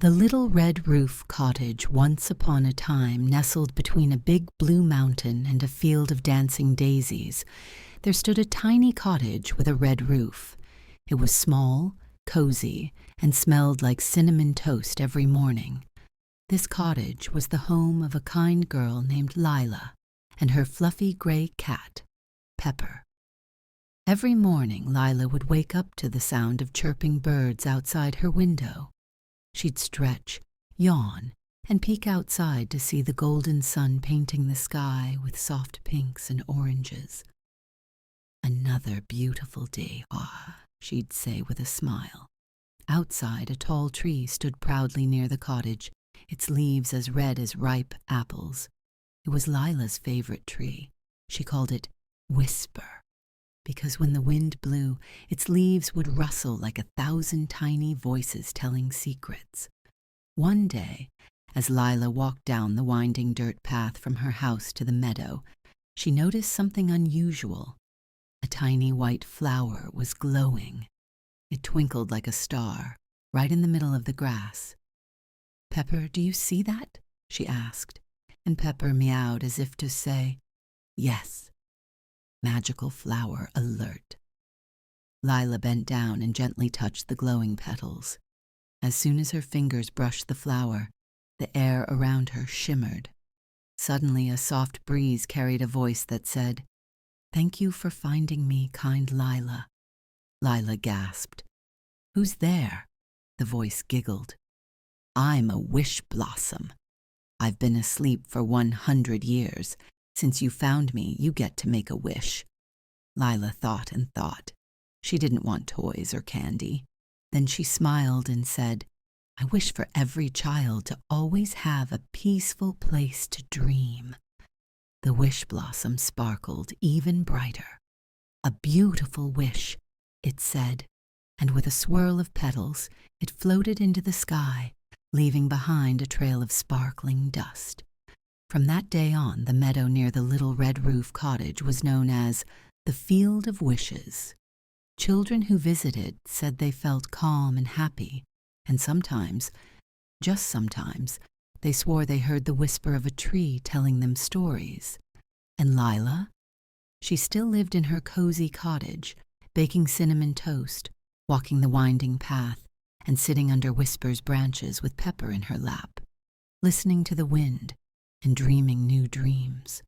The little red roof cottage once upon a time nestled between a big blue mountain and a field of dancing daisies. There stood a tiny cottage with a red roof. It was small, cozy, and smelled like cinnamon toast every morning. This cottage was the home of a kind girl named Lila and her fluffy gray cat, Pepper. Every morning Lila would wake up to the sound of chirping birds outside her window. She'd stretch, yawn, and peek outside to see the golden sun painting the sky with soft pinks and oranges. "Another beautiful day, she'd say with a smile. Outside, a tall tree stood proudly near the cottage, its leaves as red as ripe apples. It was Lila's favorite tree. She called it Whisper, because when the wind blew, its leaves would rustle like 1,000 tiny voices telling secrets. One day, as Lila walked down the winding dirt path from her house to the meadow, she noticed something unusual. A tiny white flower was glowing. It twinkled like a star, right in the middle of the grass. "Pepper, do you see that?" she asked, and Pepper meowed as if to say, "Yes." Magical flower alert. Lila bent down and gently touched the glowing petals. As soon as her fingers brushed the flower, the air around her shimmered. Suddenly a soft breeze carried a voice that said, "Thank you for finding me, kind Lila." Lila gasped. "Who's there?" The voice giggled. "I'm a wish blossom. I've been asleep for 100 years. Since you found me, you get to make a wish." Lila thought and thought. She didn't want toys or candy. Then she smiled and said, "I wish for every child to always have a peaceful place to dream." The wish blossom sparkled even brighter. "A beautiful wish," it said, and with a swirl of petals, it floated into the sky, leaving behind a trail of sparkling dust. From that day on, the meadow near the little red roof cottage was known as the Field of Wishes. Children who visited said they felt calm and happy, and sometimes, just sometimes, they swore they heard the whisper of a tree telling them stories. And Lila? She still lived in her cozy cottage, baking cinnamon toast, walking the winding path, and sitting under Whisper's branches with Pepper in her lap, listening to the wind and dreaming new dreams.